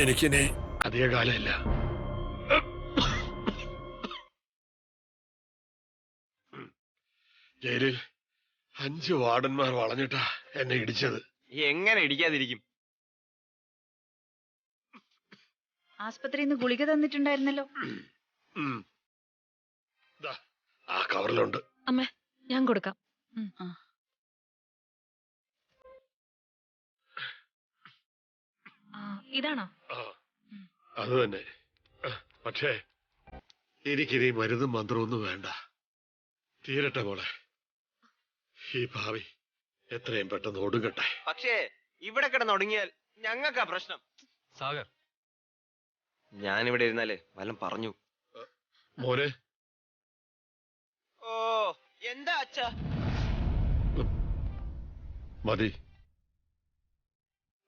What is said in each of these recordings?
എനിക്കിനി അധിക കാലമില്ല. ജയിലിൽ 5 വാർഡന്മാർ വളഞ്ഞിട്ടാ എന്നെ ഇടിച്ചത്. എങ്ങനെ ഇടിക്കാതിരിക്കും? ആസ്പത്രിയിൽ നിന്ന് ഗുളിക തന്നിട്ടുണ്ടായിരുന്നല്ലോ. ആ കവറിലുണ്ട്. അമ്മേ, ഞാൻ കൊടുക്കാം. ഇതാണോ? അത് തന്നെ. പക്ഷേ എനിക്കിനി മരുന്നും മന്ത്രമൊന്നും വേണ്ട. തീരട്ടെ മോളെ. ഈ ഭാവി എത്രയും പെട്ടെന്ന് ഒടുങ്ങട്ടെ. പക്ഷേ ഇവിടെ കിടന്നൊടുങ്ങിയാൽ ഞങ്ങൾക്കാ പ്രശ്നം. സാഗർ, ഞാനിവിടെ ഇരുന്നാലേ വല്ലം പറഞ്ഞു. മോനെ. ഓ, എന്താ അച്ഛാ? മതി.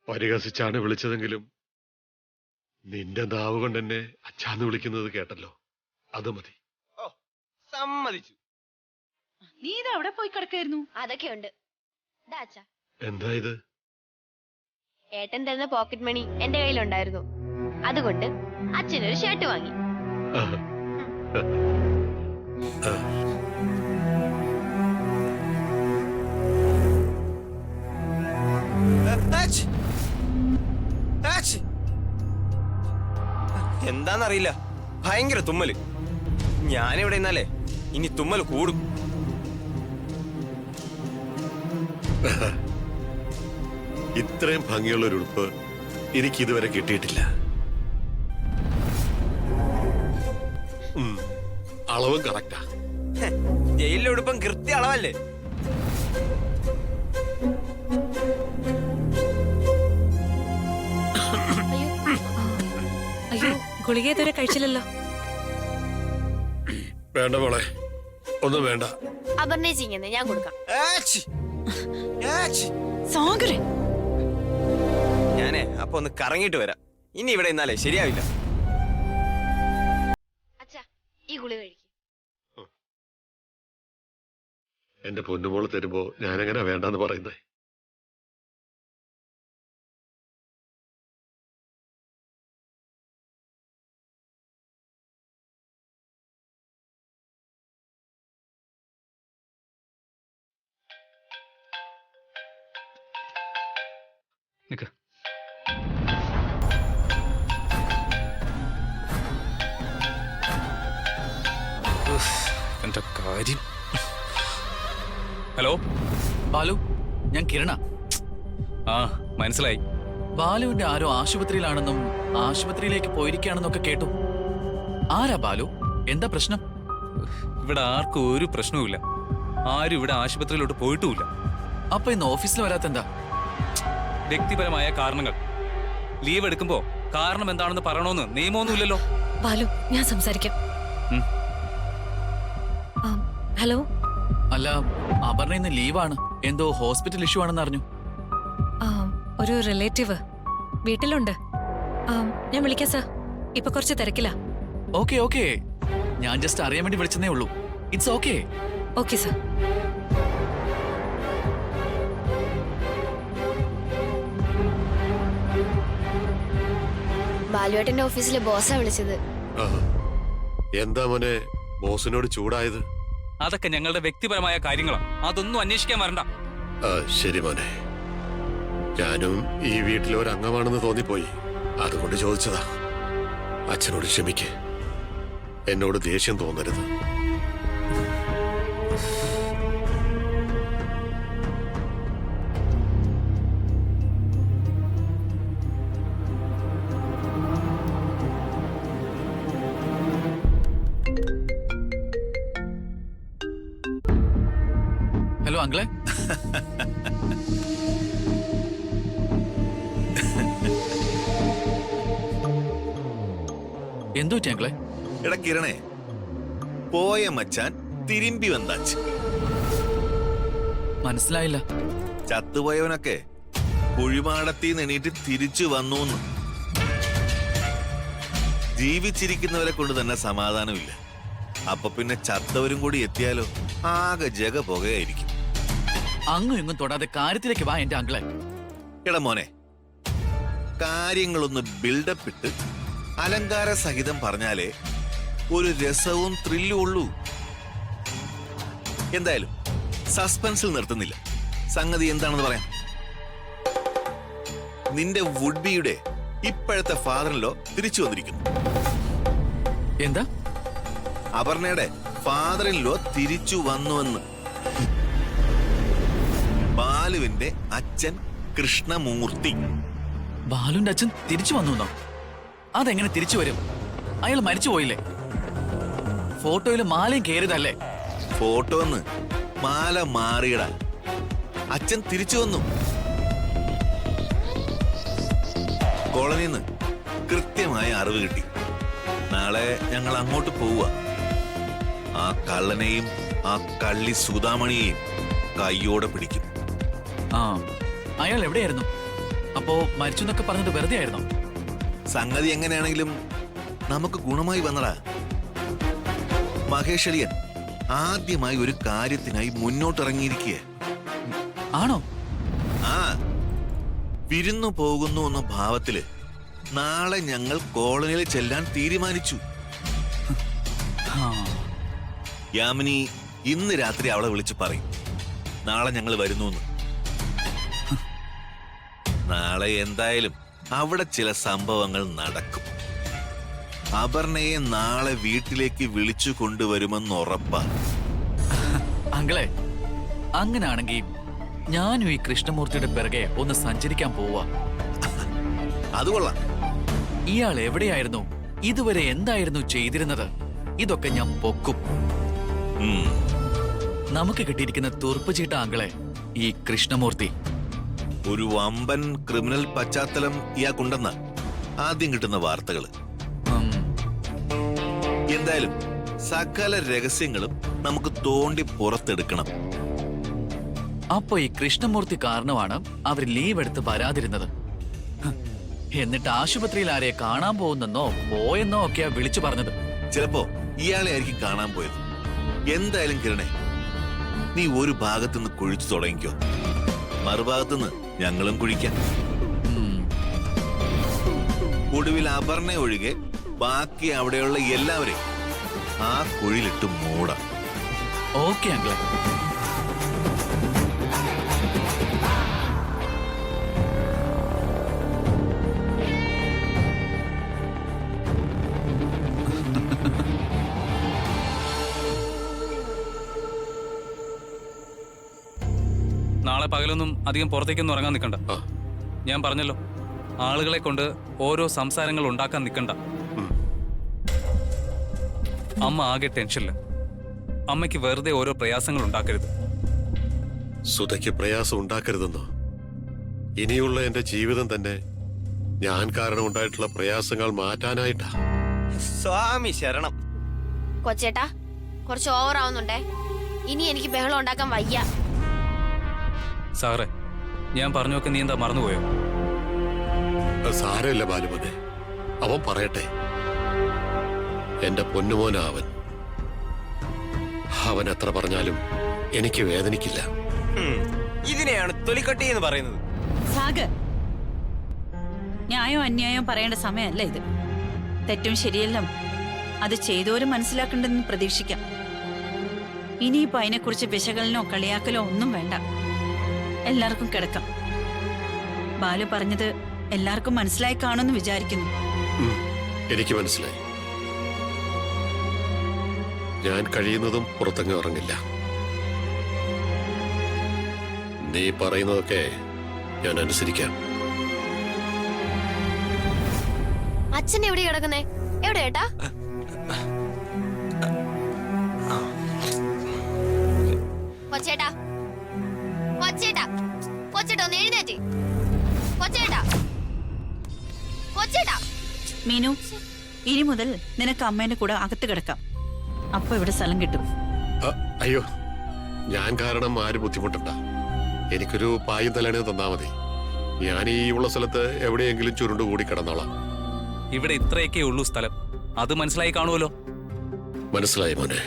പരിഹസിച്ചാണ് വിളിച്ചതെങ്കിലും നിന്റെ നാവ് കൊണ്ട് എന്നെ അച്ഛാന്ന് വിളിക്കുന്നത് കേട്ടല്ലോ, അത് മതി. ഓ, സമ്മതിച്ചു. നീ ഇത് അവിടെ പോയി കിടക്കായിരുന്നു? അതൊക്കെ ഉണ്ട്. എന്താ ഇത്? ഏട്ടൻ തരുന്ന പോക്കറ്റ് മണി എന്റെ കയ്യിലുണ്ടായിരുന്നു. അതുകൊണ്ട് അച്ഛനൊരു ഷർട്ട് വാങ്ങി. എന്താന്നറിയില്ല, ഭയങ്കര തുമ്മല്. ഞാനിവിടെ ഇന്നാലേ ഇനി തുമ്മൽ കൂടും. ഇത്രയും ഭംഗിയുള്ള ഒരു ഉടുപ്പ് എനിക്ക് ഇതുവരെ കിട്ടിയിട്ടില്ല. അളവും കറക്റ്റാ. ജയിലിലെ ഉടുപ്പം കൃത്യ അളവല്ലേ? അയ്യോ, ഗുളിക ഇതുവരെ കഴിച്ചില്ലല്ലോ. വേണ്ട മോളെ, ഒന്നും വേണ്ട. അപർണേച്ചിങ്ങനെ ഞാൻ കൊടുക്കാം. ഞാനേ അപ്പൊ ഒന്ന് കറങ്ങിട്ട് വരാം. ഇനി ഇവിടെ ഇന്നാലേ ശരിയാവില്ല. അച്ഛാ, ഈ ഗുളിക കഴിക്കും. എന്റെ പൊന്നുമോള് തരുമ്പോ ഞാനെങ്ങനെ വേണ്ടെന്ന് പറയുന്നേ? നിക്ക്. എന്റെ കാര്യം. ഹലോ ബാലു, ഞാൻ കിരണ. ആ, മനസ്സിലായി. ബാലുവിന്റെ ആരോ ആശുപത്രിയിലാണെന്നും ആശുപത്രിയിലേക്ക് പോയിരിക്കുകയാണെന്നൊക്കെ കേട്ടു. ആരാ ബാലു? എന്താ പ്രശ്നം? ഇവിടെ ആർക്കും ഒരു പ്രശ്നവുമില്ല. ആരും ഇവിടെ ആശുപത്രിയിലോട്ട് പോയിട്ടുമില്ല. അപ്പൊ ഇന്ന് ഓഫീസിൽ വരാത്തെന്താ? വ്യക്തിപരമായ കാരണങ്ങൾ. ലീവ് എടുക്കുമ്പോ കാരണം എന്താണെന്ന് പറയണമെന്ന് നിയമമൊന്നുമില്ലല്ലോ. ബാലു, ഞാൻ സംസാരിക്കാം. ഹലോ. അല്ല, അപർണ ഇന്ന് ലീവാണ്. എന്തോ ഹോസ്പിറ്റൽ ഇഷ്യൂ ആണെന്ന് അറിഞ്ഞു. ഒരു റിലേറ്റീവ് വീട്ടിലുണ്ട്. ഞാൻ വിളിക്കാം സാർ. ഇപ്പൊ കുറച്ച് തിരക്കില്ല. ഓക്കെ ഓക്കെ, ഞാൻ ജസ്റ്റ് അറിയാൻ വേണ്ടി വിളിച്ചതേ ഉള്ളൂ. It's okay. Okay sir. ബാലുവേട്ടന്റെ ഓഫീസിലെ ബോസാ വിളിച്ചത്. എന്താ മോനെ ബോസിനോട് ചൂടായത്? അതൊക്കെ ഞങ്ങളുടെ വ്യക്തിപരമായ കാര്യങ്ങളാണ്. അതൊന്നും അന്വേഷിക്കാൻ വരണ്ട. ശരി മോനെ, ഞാനും ഈ വീട്ടിലെ ഒരു അംഗമാണെന്ന് തോന്നിപ്പോയി, അതുകൊണ്ട് ചോദിച്ചതാ. അച്ഛനോട് ക്ഷമിക്ക്. എന്നോട് ദേഷ്യം തോന്നരുത്. ഹലോ അങ്കിളെ. എന്തോ അങ്കിളെ? എടാ കിരണേ, പോയ മച്ചാൻ തിരുമ്പി വന്നാച്ച്. മനസ്സിലായില്ല. ചത്തുപോയവനൊക്കെ കുഴിമാടത്തിന്ന് എണീറ്റ് തിരിച്ചു വന്നു. ജീവിച്ചിരിക്കുന്നവരെ കൊണ്ട് തന്നെ സമാധാനമില്ല. അപ്പൊ പിന്നെ ചത്തവരും കൂടി എത്തിയാലോ ആകെ ജഗ പുകയായിരിക്കും. അങ്ങും ഇങ്ങും തൊടാതെ കാര്യത്തിലേക്ക് വാ എന്റെ അങ്കിളെ. എടാ മോനെ, കാര്യങ്ങളൊന്ന് ബിൽഡപ്പ് ഇട്ട് അലങ്കാര സഹിതം പറഞ്ഞാലേ ഒരു രസവും ത്രില്ലും ഉള്ളൂ. എന്തായാലും സസ്പെൻസിൽ നിർത്തുന്നില്ല. സംഗതി എന്താണെന്ന് പറയാം. നിന്റെ വുഡ് ബിയുടെ ഇപ്പോഴത്തെ ഫാദറിലോ തിരിച്ചു വന്നിരിക്കുന്നു. എന്താ? അപർണയുടെ ഫാദറിലോ തിരിച്ചു വന്നുവെന്ന്. ബാലുവിന്റെ അച്ഛൻ കൃഷ്ണമൂർത്തി. ബാലുവിന്റെ അച്ഛൻ തിരിച്ചു വന്നു? അതെങ്ങനെ തിരിച്ചു വരും? അയാൾ മരിച്ചു പോയില്ലേ? ഫോട്ടോയിൽ മാലയും കയറിയതല്ലേ? ഫോട്ടോ ഒന്ന് മാല മാറിയടാ. അച്ഛൻ തിരിച്ചു വന്നു. കോളനിന്ന് കൃത്യമായ അറിവ് കിട്ടി. നാളെ ഞങ്ങൾ അങ്ങോട്ട് പോവുക. ആ കള്ളനെയും ആ കള്ളി സുധാമണിയെയും കയ്യോടെ പിടിക്കും. ആ, അയാൾ എവിടെയായിരുന്നു? അപ്പോ മരിച്ചു എന്നൊക്കെ പറഞ്ഞത് വെറുതെ ആയിരുന്നോ? സംഗതി എങ്ങനെയാണെങ്കിലും നമുക്ക് ഗുണമായി വന്നടാ. മഹേഷ് അളിയൻ ആദ്യമായി ഒരു കാര്യത്തിനായി മുന്നോട്ടിറങ്ങിയിരിക്കുക. ആണോ? ആ, വിരുന്നു പോകുന്നു എന്ന ഭാവത്തില് നാളെ ഞങ്ങൾ കോളനിയിൽ ചെല്ലാൻ തീരുമാനിച്ചു. ആ, യാമിനി ഇന്ന് രാത്രി അവളെ വിളിച്ചു പറയും നാളെ ഞങ്ങൾ വരുന്നു എന്ന്. നാളെ എന്തായാലും അവിടെ ചില സംഭവങ്ങൾ നടക്കും. അപർണയെ നാളെ വീട്ടിലേക്ക് വിളിച്ചു കൊണ്ടുവരുമെന്ന് ഉറപ്പാ. അങ്കിളെ, അങ്ങനാണെങ്കിൽ ഞാനും ഈ കൃഷ്ണമൂർത്തിയുടെ പിറകെ ഒന്ന് സഞ്ചരിക്കാൻ പോവാ. അത് കൊള്ളാം. ഇയാൾ എവിടെയായിരുന്നു? ഇതുവരെ എന്തായിരുന്നു ചെയ്തിരുന്നത്? ഇതൊക്കെ ഞാൻ പൊക്കും. ഉം. നമുക്ക് കിട്ടിയിരിക്കുന്ന തുറുപ്പ് ചീട്ട അങ്കിളെ ഈ കൃഷ്ണമൂർത്തി. ഒരു വമ്പൻ ക്രിമിനൽ പശ്ചാത്തലം ഇയാൾക്കുണ്ടെന്ന ആദ്യം കിട്ടുന്ന വാർത്തകള്. ഉം, എന്തായാലും സകല രഹസ്യങ്ങളും നമുക്ക് തോണ്ടി പുറത്തെടുക്കണം. അപ്പൊ ഈ കൃഷ്ണമൂർത്തി കാരണമാണ് അവർ ലീവ് എടുത്ത് വരാതിരുന്നത്. ഹ്, എന്നിട്ട് ആശുപത്രിയിൽ ആരെ കാണാൻ പോകുന്നെന്നോ പോയെന്നോ ഒക്കെയാ വിളിച്ചു പറഞ്ഞത്. ചിലപ്പോ ഇയാളെ ആയിരിക്കും കാണാൻ പോയത്. എന്തായാലും കിരണേ, നീ ഒരു ഭാഗത്തുനിന്ന് കുഴിച്ചു തുടങ്ങിക്കോ. മറുഭാഗത്തുനിന്ന് ഞങ്ങളും കുഴിക്കാം. ഉം, ഒടുവിൽ അപർണ ഒഴികെ ബാക്കി അവിടെയുള്ള എല്ലാവരെയും ആ കുഴിയിലിട്ട് മൂടാം. ഓക്കെ അങ്കിളെ. നാളെ പകലൊന്നും അധികം പുറത്തേക്കൊന്നും ഇറങ്ങാൻ നിൽക്കണ്ട. ആ. ഞാൻ പറഞ്ഞല്ലോ, ആളുകളെ കൊണ്ട് ഓരോ സംസാരങ്ങൾ ഉണ്ടാക്കാൻ നിൽക്കണ്ട. അമ്മ ആകെ ടെൻഷനില്ല. അമ്മയ്ക്ക് വെറുതെ ഓരോ പ്രയാസങ്ങൾ ഉണ്ടാക്കരുത്. സുധയ്ക്ക് പ്രയാസം ഉണ്ടാക്കരുതെന്നോ? ഇനിയുള്ള എന്റെ ജീവിതം തന്നെ ഞാൻ കാരണം ഉണ്ടായിട്ടുള്ള പ്രയാസങ്ങൾ മാറ്റാനായിട്ടാ. സ്വാമി ശരണം. കൊച്ചേട്ടാ, കുറച്ച് ഓവർ ആവുന്നുണ്ടേ. ഇനി എനിക്ക് ബഹളം ഉണ്ടാക്കാൻ വയ്യ. സാറേ, ഞാൻ പറഞ്ഞൊക്കെ നീ എന്താ മറന്നുപോയോ? അത് സാരമില്ല ബാലുമനെ, അവൻ പറയട്ടെ. എന്റെ പൊന്നുമോനാ അവൻ. അവൻ എത്ര പറഞ്ഞാലും എനിക്ക് വേദനിക്കില്ല. ഇതിനെയാണ് തൊലിക്കട്ടി എന്ന് പറയുന്നത്. സാഗർ, ന്യായം അന്യായം പറയേണ്ട സമയമല്ല ഇത്. തെറ്റും ശരിയെല്ലാം അത് ചെയ്തോരും മനസ്സിലാക്കണ്ടെന്ന് പ്രതീക്ഷിക്കാം. ഇനിയിപ്പോ അതിനെക്കുറിച്ച് വിശകലനോ കളിയാക്കലോ ഒന്നും വേണ്ട. എല്ലാവർക്കും കിടക്കാം. ബാലു പറഞ്ഞത് എല്ലാവർക്കും മനസ്സിലായി കാണുമെന്ന് വിചാരിക്കുന്നു. എനിക്ക് മനസ്സിലായി. ഞാൻ കഴിയുന്നതും പുറത്തങ്ങ് ഇറങ്ങില്ല. നീ പറയുന്നതൊക്കെ ഞാൻ അനുസരിക്കാം. അച്ഛൻ എവിടെ കിടക്കുന്നേ? എവിടെ ഏട്ടാ? കൊച്ചേട്ടാ, കൊച്ചേട്ടാ, കൊച്ചേട്ടാ ഒന്ന് എഴുന്നേറ്റ്. കൊച്ചേട്ടാ, കൊച്ചേട്ടാ. മീനു, ഇനി മുതൽ നിനക്ക് അമ്മേന്റെ കൂടെ അകത്ത് കിടക്കാം. അപ്പൊ ഇവിടെ സ്ഥലം കിട്ടും. അയ്യോ, ഞാൻ കാരണം ആരും ബുദ്ധിമുട്ടണ്ട. എനിക്കൊരു പായും തലേണ തന്നാ മതി. ഞാൻ ഈ ഉള്ള സ്ഥലത്ത് എവിടെയെങ്കിലും ചുരുണ്ടുകൂടി കിടന്നോളാം. ഇവിടെ ഇത്രയൊക്കെ ഉള്ളൂ സ്ഥലം. അത് മനസ്സിലായി കാണുമല്ലോ. മനസ്സിലായി മോനെ,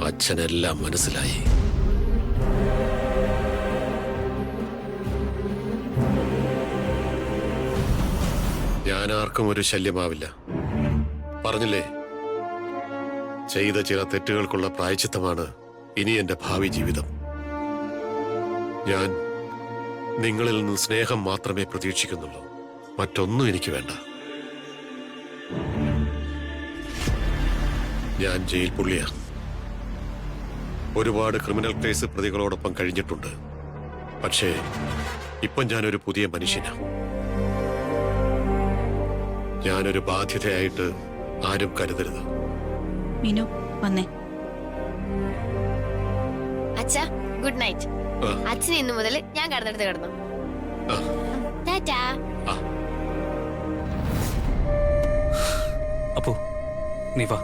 അച്ഛനെല്ലാം മനസ്സിലായി. ഞാൻ ആർക്കും ഒരു ശല്യമാവില്ല. പറഞ്ഞില്ലേ, ചെയ്ത ചില തെറ്റുകൾക്കുള്ള പ്രായശ്ചിത്തമാണ് ഇനി എന്റെ ഭാവി ജീവിതം. ഞാൻ നിങ്ങളിൽ നിന്ന് സ്നേഹം മാത്രമേ പ്രതീക്ഷിക്കുന്നുള്ളൂ. മറ്റൊന്നും എനിക്ക് വേണ്ട. ഞാൻ ജയിൽ പുള്ളിയാ. ഒരുപാട് ക്രിമിനൽ കേസ് പ്രതികളോടൊപ്പം കഴിഞ്ഞിട്ടുണ്ട്. പക്ഷേ ഇപ്പം ഞാനൊരു പുതിയ മനുഷ്യനാ. ഞാനൊരു ബാധ്യതയായിട്ട് ആരും കരുതരുത്. മീനു വന്നേ. അച്ഛാ ഗുഡ് നൈറ്റ്. ആ. അച്ഛൻ ഇന്നു മുതൽ ഞാൻ കടന്നെടുത്ത് കിടന്നു. ആ. ടാറ്റാ. ആ. അപ്പോ നീ വാ.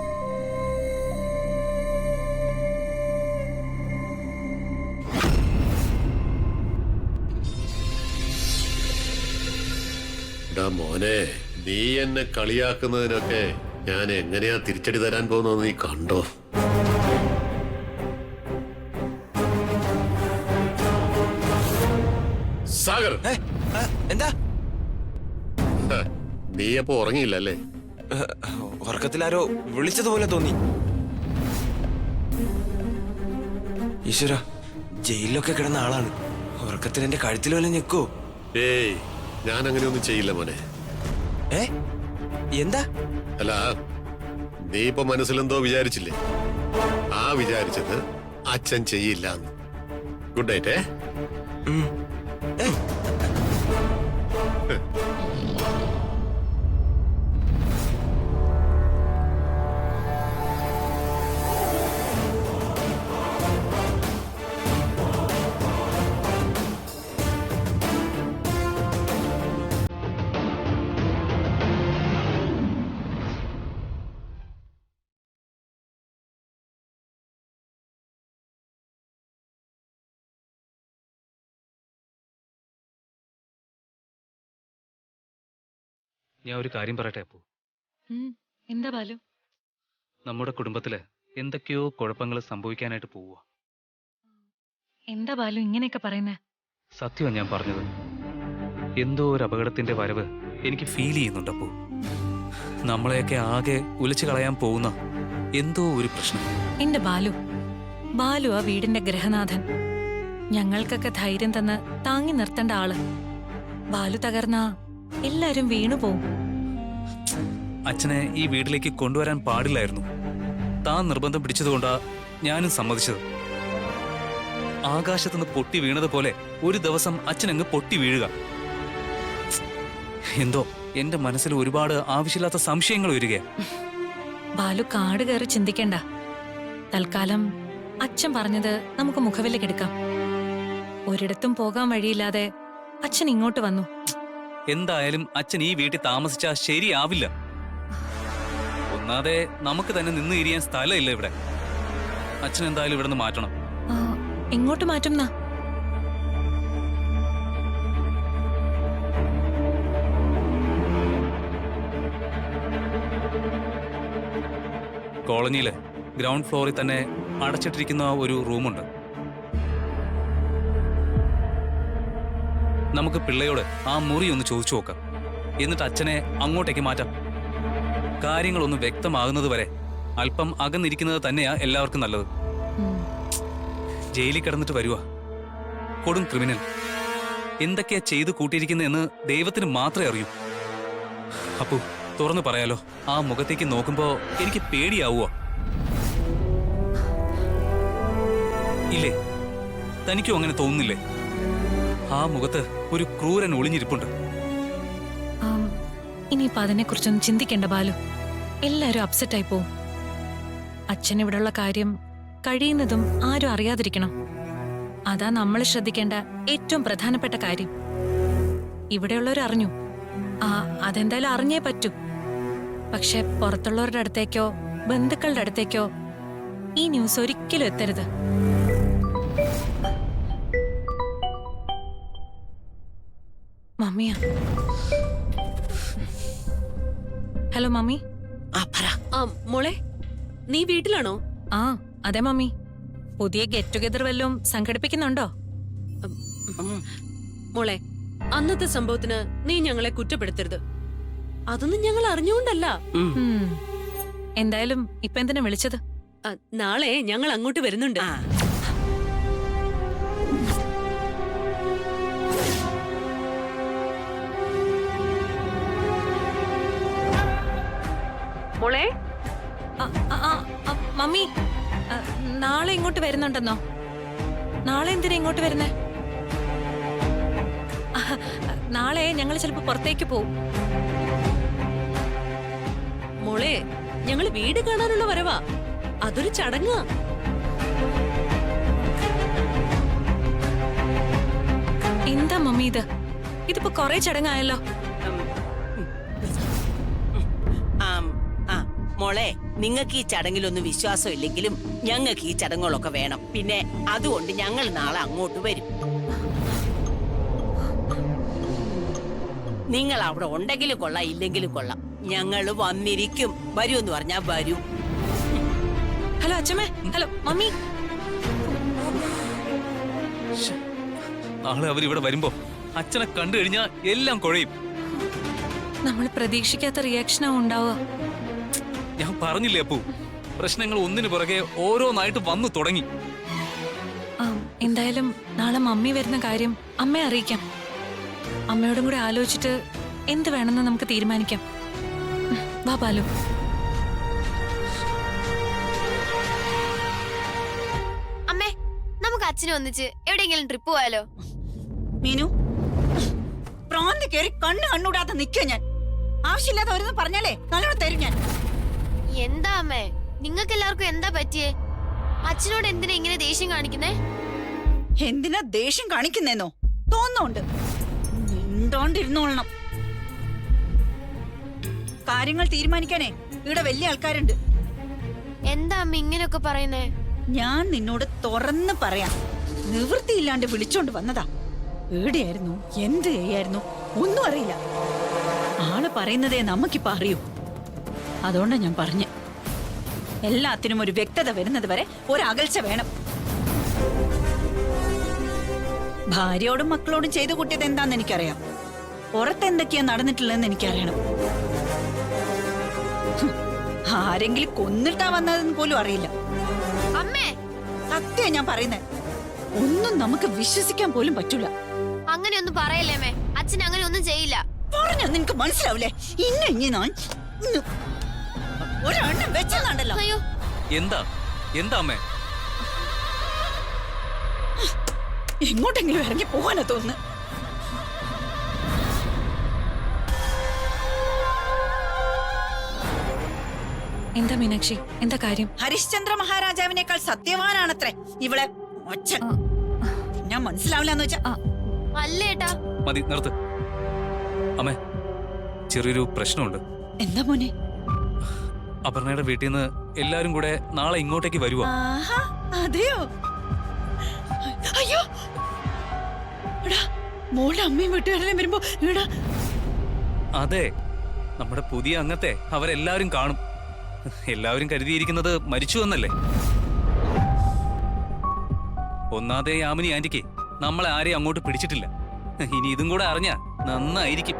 മോനെ, നീ എന്നെ കളിയാക്കുന്നതിനൊക്കെ ഞാൻ എങ്ങനെയാ തിരിച്ചടി തരാൻ പോകുന്നത് നീ കണ്ടോ? സാഗർ, എന്താ? നീ അപ്പൊ ഉറങ്ങിയില്ലല്ലേ? ഉറക്കത്തിലാരോ വിളിച്ചതുപോലെ തോന്നി. ഈശ്വര, ജയിലിലൊക്കെ കിടന്ന ആളാണ്. ഉറക്കത്തിൽ എന്റെ കഴുത്തിൽ വല്ല ഞെക്കോ? ഏയ്, ഞാൻ അങ്ങനെയൊന്നും ചെയ്യില്ല മോനെ. എന്താ? അല്ല, നീ ഇപ്പൊ മനസ്സിലെന്തോ വിചാരിച്ചില്ലേ? ആ വിചാരിച്ചത് അച്ഛൻ ചെയ്യില്ല. Good night. ഞാൻ ഒരു കാര്യം പറയട്ടെ അപ്പു. എന്താ ബാലു? നമ്മുടെ കുടുംബത്തില് എന്തൊക്കെയോ കുഴപ്പങ്ങൾ സംഭവിക്കാനായിട്ട് പോവുക. എന്താ ബാലു ഇങ്ങനെയൊക്കെ പറയുന്നേ? സത്യമാണ് ഞാൻ പറഞ്ഞത്. എന്തോ ഒരു അപകടത്തിന്റെ വരവ് എനിക്ക് ഫീൽ ചെയ്യുന്നുണ്ട് അപ്പു. നമ്മളെയൊക്കെ ആകെ ഉലച്ചു കളയാൻ പോകുന്ന എന്തോ ഒരു പ്രശ്നം. എന്റെ ബാലു, ബാലു ആ വീടിന്റെ ഗ്രഹനാഥൻ. ഞങ്ങൾക്കൊക്കെ ധൈര്യം തന്ന് താങ്ങി നിർത്തേണ്ട ആള്. ബാലു തകർന്നാ എല്ലാരും വീണുപോകും. അച്ഛനെ ഈ വീട്ടിലേക്ക് കൊണ്ടുവരാൻ പാടില്ലായിരുന്നു. താൻ നിർബന്ധം പിടിച്ചതുകൊണ്ടാ ഞാനും സമ്മതിച്ചത്. ആകാശത്തുനിന്ന് പൊട്ടി വീണതുപോലെ ഒരു ദിവസം അച്ഛനങ്ങ് പൊട്ടി വീഴുക. എന്തോ എന്റെ മനസ്സിൽ ഒരുപാട് ആവശ്യമില്ലാത്ത സംശയങ്ങൾ വരിക. ബാലു കാട് കയറി ചിന്തിക്കണ്ട. തൽക്കാലം അച്ഛൻ പറഞ്ഞത് നമുക്ക് മുഖവിലക്കെടുക്കാം. ഒരിടത്തും പോകാൻ വഴിയില്ലാതെ അച്ഛൻ ഇങ്ങോട്ട് വന്നു. എന്തായാലും അച്ഛൻ ഈ വീട്ടിൽ താമസിച്ചാൽ ശരിയാവില്ല. ഒന്നാതെ നമുക്ക് തന്നെ നിന്ന് ഇരിയാൻ സ്ഥലമില്ല ഇവിടെ. അച്ഛൻ എന്തായാലും ഇവിടെ നിന്ന് മാറ്റണം. എങ്ങോട്ട് മാറ്റും? കോളനിയില് ഗ്രൗണ്ട് ഫ്ലോറിൽ തന്നെ അടച്ചിട്ടിരിക്കുന്ന ഒരു റൂമുണ്ട്. നമുക്ക് പിള്ളയോട് ആ മുറി ഒന്ന് ചോദിച്ചു നോക്കാം. എന്നിട്ട് അച്ഛനെ അങ്ങോട്ടേക്ക് മാറ്റാം. കാര്യങ്ങളൊന്ന് വ്യക്തമാകുന്നത് വരെ അല്പം അകന്നിരിക്കുന്നത് തന്നെയാ എല്ലാവർക്കും നല്ലത്. ജയിലിൽ കിടന്നിട്ട് വരുവാ കൊടും ക്രിമിനൽ. എന്തൊക്കെയാ ചെയ്തു കൂട്ടിയിരിക്കുന്നതെന്ന് ദൈവത്തിന് മാത്രമേ അറിയൂ. അപ്പു, തുറന്നു പറയാലോ, ആ മുഖത്തേക്ക് നോക്കുമ്പോ എനിക്ക് പേടിയാവുക. ഇല്ലേ? തനിക്കും അങ്ങനെ തോന്നുന്നില്ലേ? ആ മുഖത്ത് ഒരു ക്രൂരൻ ഒളിഞ്ഞിരിപ്പുണ്ട്. ഇനിയിപ്പോ അതിനെക്കുറിച്ചൊന്നും ചിന്തിക്കേണ്ട ബാലു. എല്ലാരും അപ്സെറ്റ് ആയി പോവും. അച്ഛൻ ഇവിടെയുള്ള കാര്യം കഴിയുന്നതും ആരും അറിയാതിരിക്കണം. അതാ നമ്മൾ ശ്രദ്ധിക്കേണ്ട ഏറ്റവും പ്രധാനപ്പെട്ട കാര്യം. ഇവിടെയുള്ളവർ അറിഞ്ഞു, അതെന്തായാലും അറിഞ്ഞേ പറ്റൂ. പക്ഷെ പുറത്തുള്ളവരുടെ അടുത്തേക്കോ ബന്ധുക്കളുടെ അടുത്തേക്കോ ഈ ന്യൂസ് ഒരിക്കലും എത്തരുത്. മമ്മിയാ. Hello mummy. മോളെ, നീ വീട്ടിലാണോ? ആ അതെ മമ്മി. പുതിയ ഗെറ്റ് ടുഗെദർ വല്ലതും സംഘടിപ്പിക്കുന്നുണ്ടോ? മോളെ, അന്നത്തെ സംഭവത്തിന് നീ ഞങ്ങളെ കുറ്റപ്പെടുത്തരുത്. അതൊന്നും ഞങ്ങൾ അറിഞ്ഞുകൊണ്ടല്ല. ഉം. എന്തായാലും ഇപ്പൊ എന്തിനാ വിളിച്ചത്? നാളെ ഞങ്ങൾ അങ്ങോട്ട് വരുന്നുണ്ട്. മോളെ, ആ, ആ, ആ, ആ, മമ്മി നാളെ ഇങ്ങോട്ട് വരുന്നുണ്ടെന്നോ? നാളെ എന്തിനാ ഇങ്ങോട്ട് വരുന്നേ? നാളെ ഞങ്ങൾ ചിലപ്പോ പുറത്തേക്ക് പോവും. മോളെ, ഞങ്ങൾ വീട് കാണാനുള്ള വരവാ. അതൊരു ചടങ്ങാ. എന്താ മമ്മി ഇത്? ഇതിപ്പോ കൊറേ ചടങ്ങായല്ലോ. മോളെ, നിങ്ങൾക്ക് ഈ ചടങ്ങിലൊന്നും വിശ്വാസം ഇല്ലെങ്കിലും ഞങ്ങൾക്ക് ഈ ചടങ്ങുകളൊക്കെ വേണം. പിന്നെ അതുകൊണ്ട് ഞങ്ങൾ നാളെ അങ്ങോട്ട് വരും. നിങ്ങൾ അവിടെ ഉണ്ടെങ്കിലും കൊള്ളാം, ഇല്ലെങ്കിലും കൊള്ളാം, ഞങ്ങൾ വന്നിരിക്കും. വരുമെന്ന് പറഞ്ഞാ വരും. ഹലോ അച്ഛമ്മേ, ഹലോ മമ്മി. നാളെ അവരിവിടെ വരുമ്പോ അച്ഛനെ കണ്ടു കഴിഞ്ഞാൽ എല്ലാം കുഴയും. നമ്മൾ പ്രതീക്ഷിക്കാത്ത റിയാക്ഷനാ ഉണ്ടാവുക. ഞാൻ പറഞ്ഞില്ലേ അപ്പു, പ്രശ്നങ്ങൾ ഒന്നിനു പുറകെ ഓരോന്നായിട്ട് വന്നു തുടങ്ങി. എന്തായാലും നാളെ മമ്മി വരുന്ന കാര്യം അമ്മയെ അറിയിക്കാം. അമ്മയോടും കൂടെ ആലോചിച്ചിട്ട് എന്ത് വേണമെന്ന് നമുക്ക് തീരുമാനിക്കാം. വാ ബാലു. അമ്മേ, നമുക്ക് അച്ഛനും ഒന്നിച്ച് എവിടെയെങ്കിലും ട്രിപ്പ് പോയാലോ? മീനു, പ്രാന്ത് കയറി കണ്ണൂടാതെ നിൽക്കുക ഞാൻ. ആവശ്യമില്ലാതെ ഓരോന്ന് പറഞ്ഞാലേ നല്ലോണം തരും ഞാൻ. എന്താ അമ്മേ, നിങ്ങൾക്ക് എല്ലാവർക്കും എന്താ പറ്റിയേ? അച്ഛനോട് എന്തിനാ ഇങ്ങനെ ദേഷ്യം കാണിക്കുന്നേ? എന്തിനാ ദേഷ്യം കാണിക്കുന്നേന്നോ തോന്നുന്നുണ്ട്. മിണ്ടോണ്ടിരുന്നോളണം. കാര്യങ്ങൾ തീരുമാനിക്കാനേ ഇവിടെ വലിയ ആൾക്കാരുണ്ട്. എന്താ അമ്മ ഇങ്ങനെയൊക്കെ പറയുന്നേ? ഞാൻ നിന്നോട് തുറന്ന് പറയാം. നിവൃത്തിയില്ലാണ്ട് വിളിച്ചോണ്ട് വന്നതാ. എവിടെയായിരുന്നു, എന്ത് ചെയ്യായിരുന്നു ഒന്നും അറിയില്ല. ആള് പറയുന്നതേ നമുക്കിപ്പോ അറിയൂ. അതുകൊണ്ടാ ഞാൻ പറഞ്ഞ, എല്ലാത്തിനും ഒരു വ്യക്തത വരുന്നത് വരെ ഒരകൽച്ച വേണം. ഭാര്യയോടും മക്കളോടും ചെയ്തു കൂട്ടിയത് എന്താന്ന് എനിക്കറിയാം. പുറത്തെന്തൊക്കെയാ നടന്നിട്ടുള്ളതെന്ന് എനിക്കറിയണം. ആരെങ്കിലും കൊന്നിട്ടാ വന്നതെന്ന് പോലും അറിയില്ല. അമ്മേ, സത്യം ഞാൻ പറയുന്നേ. ഒന്നും നമുക്ക് വിശ്വസിക്കാൻ പോലും പറ്റൂല. അങ്ങനെയൊന്നും പറയല്ലേ അമ്മേ. അച്ഛൻ അങ്ങനെ ഒന്നും ചെയ്യില്ല. പറഞ്ഞ നിനക്ക് മനസ്സിലാവൂലേ? ഇനി ഞാൻ ഒരെണ്ണം വെച്ചതാണ്ടല്ലോ. അയ്യോ, എന്താ എന്താ അമ്മേ? എങ്ങോട്ടെങ്കിലും ഇറങ്ങി പോകാനാ തോന്നുന്നു. എന്താ മീനാക്ഷി, എന്താ കാര്യം? ഹരിശ്ചന്ദ്ര മഹാരാജാവിനേക്കാൾ സത്യവാനാണത്രേ ഇവളെ അച്ഛൻ. ഞാൻ മനസ്സിലാവില്ലെന്ന് വെച്ചാ അല്ലേട്ടാ. മതി, നിർത്ത്. അമ്മേ, ചെറിയൊരു പ്രശ്നമുണ്ട്. എന്താ മോനെ? അപർണയുടെ വീട്ടിൽ നിന്ന് എല്ലാരും കൂടെ നാളെ ഇങ്ങോട്ടേക്ക് വരുവാ. ആഹാ, അതെയോ? അയ്യോ, എടാ, മോളുടെ അമ്മയും വീട്ടുകാരെല്ലാം വരുമ്പോ എടാ. അതെ, നമ്മുടെ പുതിയ അംഗത്തെ അവരെല്ലാവരും കാണും. എല്ലാവരും കരുതിയിരിക്കുന്നത് മരിച്ചു എന്നല്ലേ. ഒന്നാതെ യാമിനി ആന്റിക്ക് നമ്മളെ ആരെയും അങ്ങോട്ട് പിടിച്ചിട്ടില്ല. ഇനി ഇതും കൂടെ അറിഞ്ഞാ നന്നായിരിക്കും.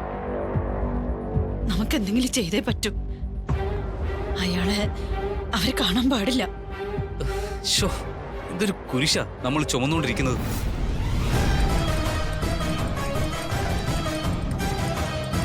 നമുക്ക് എന്തെങ്കിലും ചെയ്തേ പറ്റൂ. അയാളെ അവര് കാണാൻ പാടില്ല. ശോ, ഇതൊരു കുരിശാ നമ്മൾ ചുമന്നുകൊണ്ടിരിക്കുന്നത്.